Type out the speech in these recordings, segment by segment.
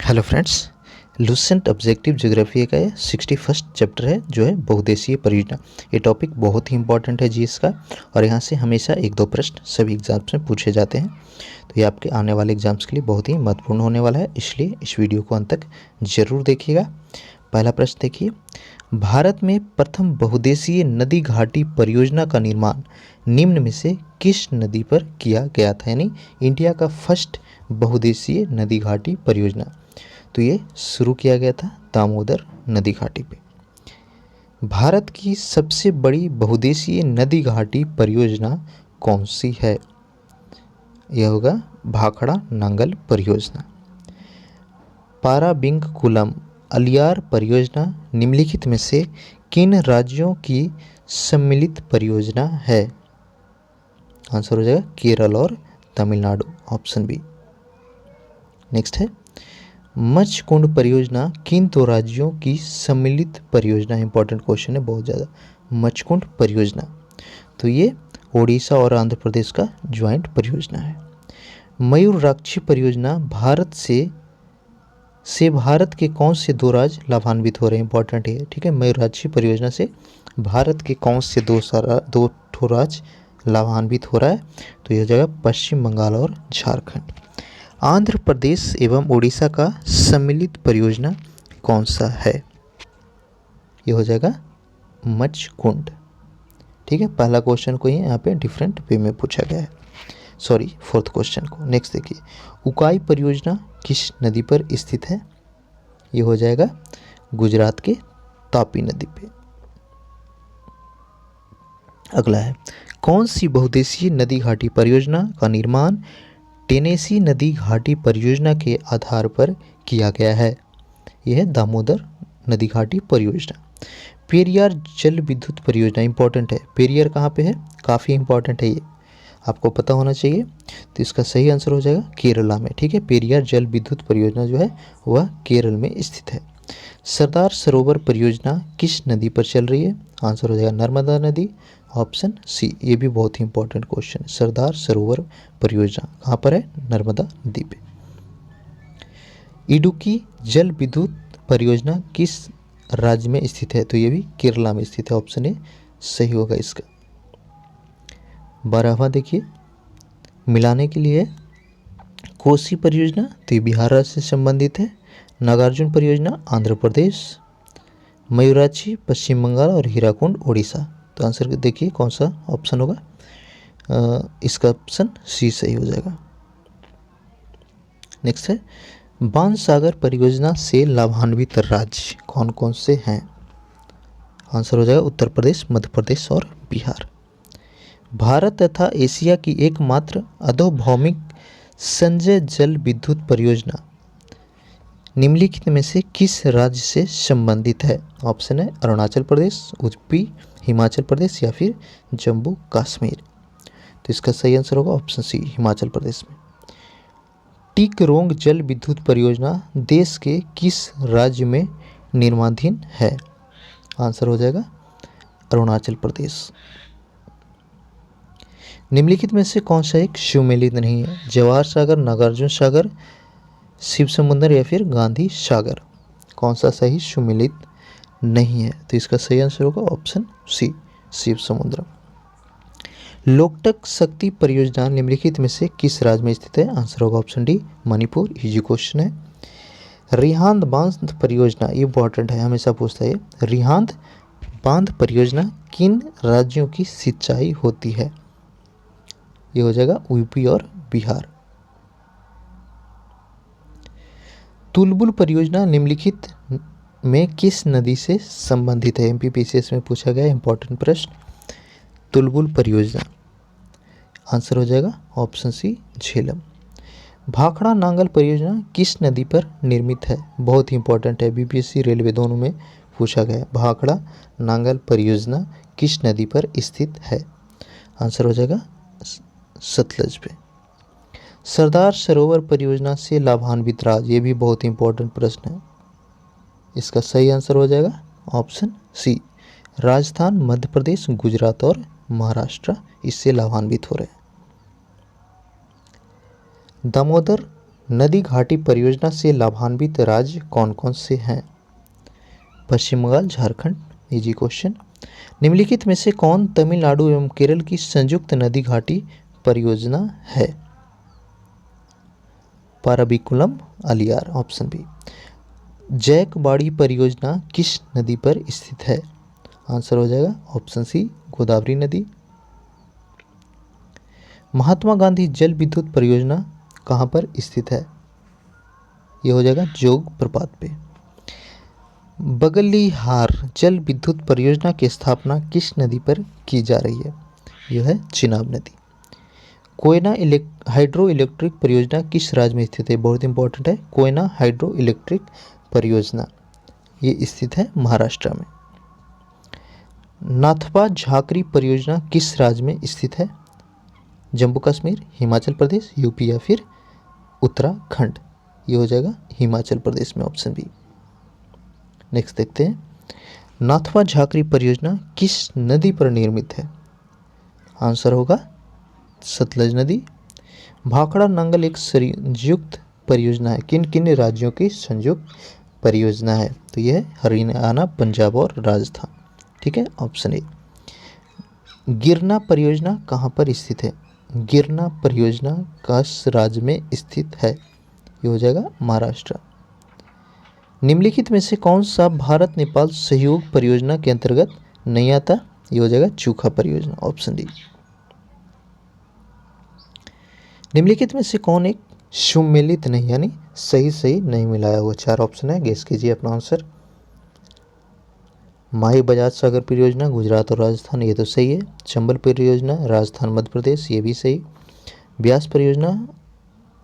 Hello friends, Lucent objective geography का 61 chapter है जो है बहुउद्देशीय परियोजना। ये टॉपिक बहुत ही इंपॉर्टेंट है जीएस का, और यहाँ से हमेशा एक दो प्रश्न सभी एग्जाम्स में पूछे जाते हैं। तो ये आपके आने वाले एग्जाम्स के लिए बहुत ही महत्वपूर्ण होने वाला है, इसलिए इस वीडियो को अंत तक जरूर देखिएगा। पहला प्रश्न देखिए, भारत में प्रथम बहुउद्देशीय नदी घाटी परियोजना का निर्माण निम्न में से किस नदी पर किया गया था? यानी इंडिया का फर्स्ट बहुउद्देशीय नदी घाटी परियोजना, तो ये शुरू किया गया था दामोदर नदी घाटी पे। भारत की सबसे बड़ी बहुउद्देशीय नदी घाटी परियोजना कौन सी है? यह होगा भाखड़ा नांगल परियोजना। पाराबिंकुलम अलियार परियोजना निम्नलिखित में से किन राज्यों की सम्मिलित परियोजना है? आंसर हो जाएगा केरल और तमिलनाडु, ऑप्शन बी। नेक्स्ट है, मच्छकुंड परियोजना किन दो राज्यों की सम्मिलित परियोजना? इंपॉर्टेंट क्वेश्चन है बहुत ज़्यादा। मच्छकुंड परियोजना, तो ये ओडिशा और आंध्र प्रदेश का ज्वाइंट परियोजना है। मयूराक्षी परियोजना भारत से भारत के कौन से दो राज्य लाभान्वित हो रहे हैं? इंपॉर्टेंट है, ठीक है। मयूराक्षी परियोजना से भारत के कौन से दो ठो राज्य लाभान्वित हो रहा है? तो यह हो जाएगा पश्चिम बंगाल और झारखंड। आंध्र प्रदेश एवं उड़ीसा का सम्मिलित परियोजना कौन सा है? ये हो जाएगा मच्छकुंड, ठीक है। पहला क्वेश्चन को ही यहाँ पे डिफरेंट वे में पूछा गया है, सॉरी फोर्थ क्वेश्चन को। नेक्स्ट देखिए, उकाई परियोजना किस नदी पर स्थित है? ये हो जाएगा गुजरात के तापी नदी पे। अगला है, कौन सी बहुउद्देशीय नदी घाटी परियोजना का निर्माण टेनेसी नदी घाटी परियोजना के आधार पर किया गया है? यह है दामोदर नदी घाटी परियोजना। पेरियार जल विद्युत परियोजना इंपॉर्टेंट है। पेरियार कहाँ पे है? काफ़ी इंपॉर्टेंट है, ये आपको पता होना चाहिए। तो इसका सही आंसर हो जाएगा केरला में, ठीक है। पेरियार जल विद्युत परियोजना जो है वह केरल में स्थित है। सरदार सरोवर परियोजना किस नदी पर चल रही है? आंसर हो जाएगा नर्मदा नदी, ऑप्शन सी। ये भी बहुत ही इंपॉर्टेंट क्वेश्चन है। सरदार सरोवर परियोजना कहाँ पर है? नर्मदा नदी पे। इडुक्की जल विद्युत परियोजना किस राज्य में स्थित है? तो ये भी केरला में स्थित है, ऑप्शन ए सही होगा इसका। 12वां देखिए, मिलाने के लिए कोसी परियोजना, तो ये बिहार राज्य से संबंधित है। नागार्जुन परियोजना आंध्र प्रदेश, मयूराक्षी पश्चिम बंगाल और हीराकुंड उड़ीसा। तो आंसर देखिए कौन सा ऑप्शन होगा? इसका ऑप्शन सी सही हो जाएगा। नेक्स्ट है, बाणसागर परियोजना से लाभान्वित राज्य कौन कौन से हैं? आंसर हो जाएगा उत्तर प्रदेश, मध्य प्रदेश और बिहार। भारत तथा एशिया की एकमात्र अधोभौमिक संजय जल विद्युत परियोजना निम्नलिखित में से किस राज्य से संबंधित है? ऑप्शन है अरुणाचल प्रदेश, यूपी, हिमाचल प्रदेश या फिर जम्मू कश्मीर। तो इसका सही आंसर होगा ऑप्शन सी, हिमाचल प्रदेश में। टिकरोंग जल विद्युत परियोजना देश के किस राज्य में निर्माणाधीन है? आंसर हो जाएगा अरुणाचल प्रदेश। निम्नलिखित में से कौन सा एक सुमेलित नहीं है? जवाहर सागर, नागार्जुन सागर, शिव समुद्र या फिर गांधी सागर। कौन सा सही सुमेलित नहीं है? तो इसका सही आंसर होगा ऑप्शन सी, शिव समुद्र। लोकटक शक्ति परियोजना निम्नलिखित में से किस राज्य में स्थित है? आंसर होगा option D, Manipur. Easy question है। रिहांद बांध परियोजना, ये इंपॉर्टेंट है, हमेशा पूछता है। रिहांद बांध परियोजना किन राज्यों की सिंचाई होती है? ये हो जाएगा यूपी और बिहार। तुलबुल परियोजना निम्नलिखित में किस नदी से संबंधित है? एमपीपीसीएस में पूछा गया इंपॉर्टेंट प्रश्न। तुलबुल परियोजना आंसर हो जाएगा ऑप्शन सी, झेलम। भाखड़ा नांगल परियोजना किस नदी पर निर्मित है? बहुत ही इंपॉर्टेंट है, बीपीएससी रेलवे दोनों में पूछा गया है। भाखड़ा नांगल परियोजना किस नदी पर स्थित है? आंसर हो जाएगा सतलज पे। सरदार सरोवर परियोजना से लाभान्वित राज्य, ये भी बहुत इंपॉर्टेंट प्रश्न है। इसका सही आंसर हो जाएगा ऑप्शन सी, राजस्थान, मध्य प्रदेश, गुजरात और महाराष्ट्र इससे लाभान्वित हो रहे हैं। दामोदर नदी घाटी परियोजना से लाभान्वित राज्य कौन कौन से हैं? पश्चिम बंगाल, झारखंड। Easy question. निम्नलिखित में से कौन तमिलनाडु एवं केरल की संयुक्त नदी घाटी परियोजना है? पाराबिकुलम, अलियार, ऑप्शन बी। जैकबाड़ी परियोजना किस नदी पर स्थित है? आंसर हो जाएगा ऑप्शन सी, गोदावरी नदी। महात्मा गांधी जल विद्युत परियोजना कहाँ पर स्थित है? ये हो जाएगा जोग प्रपात पे। बगलिहार जल विद्युत परियोजना की स्थापना किस नदी पर की जा रही है? यह है चिनाब नदी। कोयना हाइड्रो इलेक्ट्रिक परियोजना किस राज्य में स्थित है? बहुत इंपॉर्टेंट है। कोयना हाइड्रो इलेक्ट्रिक परियोजना ये स्थित है महाराष्ट्र में। नाथपा झाकरी परियोजना किस राज्य में स्थित है? जम्मू कश्मीर, हिमाचल प्रदेश, यूपी या फिर उत्तराखंड? ये हो जाएगा हिमाचल प्रदेश में, ऑप्शन बी। नेक्स्ट देखते हैं, नाथपा झाकरी परियोजना किस नदी पर निर्मित है? आंसर होगा सतलज नदी। भाखड़ा नंगल एक संयुक्त परियोजना है, किन किन राज्यों की संयुक्त परियोजना है? तो यह है हरियाणा, पंजाब और राजस्थान। ठीक है, ऑप्शन ए। गिरना परियोजना कहाँ पर स्थित है? गिरना परियोजना किस राज्य में स्थित है? ये हो जाएगा महाराष्ट्र। निम्नलिखित में से कौन सा भारत नेपाल सहयोग परियोजना के अंतर्गत नहीं आता? ये हो जाएगा चूखा परियोजना, ऑप्शन डी। निम्नलिखित में से कौन एक सुमेलित नहीं, यानी सही नहीं मिलाया हुआ? चार ऑप्शन है, गेस कीजिए अपना आंसर। माही बजाज सागर परियोजना गुजरात और राजस्थान, ये तो सही है। चंबल परियोजना राजस्थान मध्य प्रदेश, ये भी सही। ब्यास परियोजना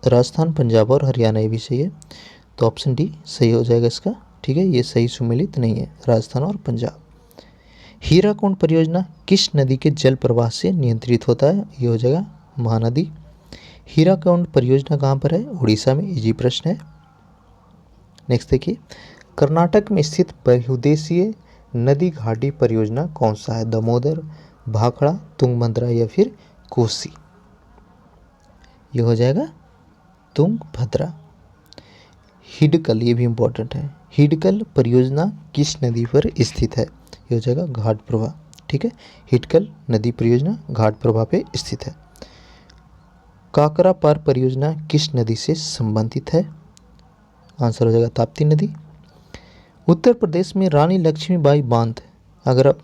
राजस्थान पंजाब और हरियाणा, ये भी सही है। तो ऑप्शन डी सही हो जाएगा इसका। ठीक है, ये सही सुमेलित नहीं है, राजस्थान और पंजाब। हीराकुंड परियोजना किस नदी के जल प्रवाह से नियंत्रित होता है? ये हो जाएगा महानदी। हीराकुंड परियोजना कहाँ पर है? उड़ीसा में, इजी प्रश्न है। नेक्स्ट देखिए, कर्नाटक में स्थित बहुउद्देशीय नदी घाटी परियोजना कौन सा है? दामोदर, भाखड़ा, तुंगभद्रा या फिर कोसी? ये हो जाएगा तुंगभद्रा। हिडकल, ये भी इंपॉर्टेंट है। हिडकल परियोजना किस नदी पर स्थित है? ये हो जाएगा घाट प्रभा। ठीक है, हिडकल नदी परियोजना घाट प्रभा पे स्थित है। काकरा पार परियोजना किस नदी से संबंधित है? आंसर हो जाएगा ताप्ती नदी। उत्तर प्रदेश में रानी लक्ष्मीबाई बांध, अगर आप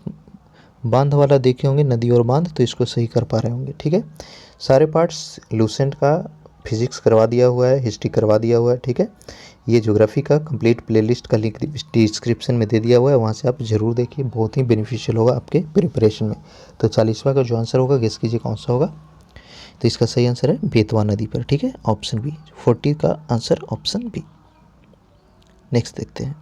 बांध वाला देखे होंगे नदी और बांध, तो इसको सही कर पा रहे होंगे। ठीक है, सारे पार्ट्स लूसेंट का फिजिक्स करवा दिया हुआ है, हिस्ट्री करवा दिया हुआ है। ठीक है, ये ज्योग्राफी का कंप्लीट प्लेलिस्ट का लिंक डिस्क्रिप्शन में दे दिया हुआ है, वहाँ से आप जरूर देखिए, बहुत ही बेनिफिशियल होगा आपके प्रिपरेशन में। तो 40वां का जो आंसर होगा, गेस कीजिए कौन सा होगा? तो इसका सही आंसर है बेतवा नदी पर। ठीक है, ऑप्शन बी। 40 का आंसर ऑप्शन बी। नेक्स्ट देखते हैं,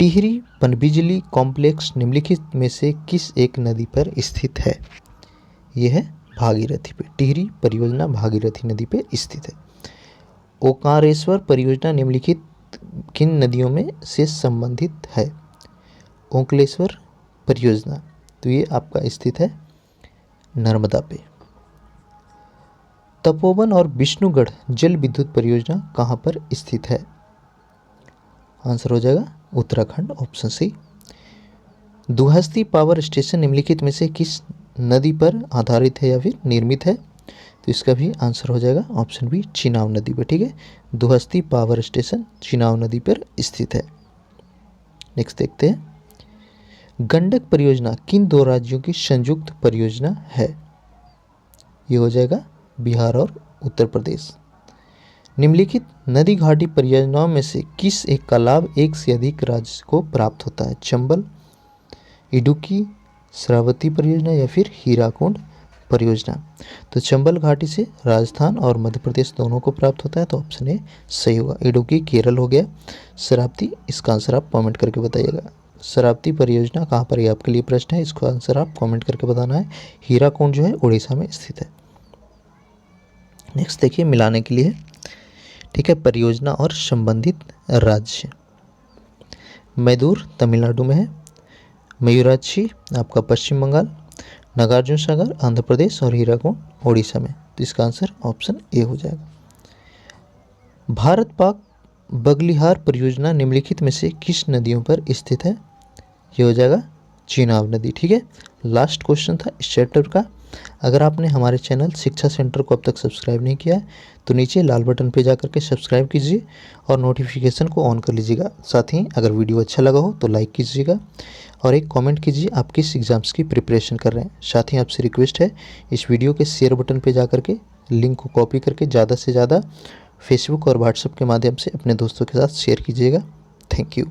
टिहरी पनबिजली कॉम्प्लेक्स निम्नलिखित में से किस एक नदी पर स्थित है? यह है भागीरथी पे। टिहरी परियोजना भागीरथी नदी पे स्थित है। ओंकारेश्वर परियोजना निम्नलिखित किन नदियों में से संबंधित है? ओंकारेश्वर परियोजना, तो ये आपका स्थित है नर्मदा पे। तपोवन और विष्णुगढ़ जल विद्युत परियोजना कहाँ पर स्थित है? आंसर हो जाएगा Uttarakhand, option C. Dulhasti power station निम्नलिखित में से किस नदी पर आधारित है या फिर निर्मित है? तो इसका भी आंसर हो जाएगा ऑप्शन बी, चिनाब नदी पर। ठीक है, दुहस्ती पावर स्टेशन चिनाब नदी पर स्थित है। नेक्स्ट देखते हैं, गंडक परियोजना किन दो राज्यों की संयुक्त परियोजना है? ये हो जाएगा बिहार और उत्तर प्रदेश। निम्नलिखित नदी घाटी परियोजनाओं में से किस एक का लाभ एक से अधिक राज्य को प्राप्त होता है? चंबल, इडुक्की, श्रावती परियोजना या फिर हीराकुंड परियोजना? तो चंबल घाटी से राजस्थान और मध्य प्रदेश दोनों को प्राप्त होता है, तो ऑप्शन ए सही होगा। इडुक्की केरल हो गया, श्रावती इसका आंसर आप कमेंट करके बताइएगा। श्रावती परियोजना कहाँ पर है, आपके लिए प्रश्न है, इसका आंसर आप कमेंट करके बताना है। हीराकुंड जो है उड़ीसा में स्थित है। नेक्स्ट देखिए, मिलाने के लिए, ठीक है, परियोजना और संबंधित राज्य। मैदूर तमिलनाडु में है, मयूराक्षी आपका पश्चिम बंगाल, नागार्जुन सागर आंध्र प्रदेश और हीराकुंड उड़ीसा में। तो इसका आंसर ऑप्शन ए हो जाएगा। भारत पाक बगलिहार परियोजना निम्नलिखित में से किस नदियों पर स्थित है? ये हो जाएगा चेनाब नदी। ठीक है, लास्ट क्वेश्चन था इस चैप्टर का। अगर आपने हमारे चैनल शिक्षा सेंटर को अब तक सब्सक्राइब नहीं किया है तो नीचे लाल बटन पे जाकर के सब्सक्राइब कीजिए और नोटिफिकेशन को ऑन कर लीजिएगा। साथ ही अगर वीडियो अच्छा लगा हो तो लाइक कीजिएगा और एक कमेंट कीजिए आप किस एग्ज़ाम्स की प्रिपरेशन कर रहे हैं। साथ ही आपसे रिक्वेस्ट है, इस वीडियो के शेयर बटन पे जाकर के लिंक को कॉपी करके ज़्यादा से ज़्यादा फेसबुक और व्हाट्सएप के माध्यम से अपने दोस्तों के साथ शेयर कीजिएगा। Thank you.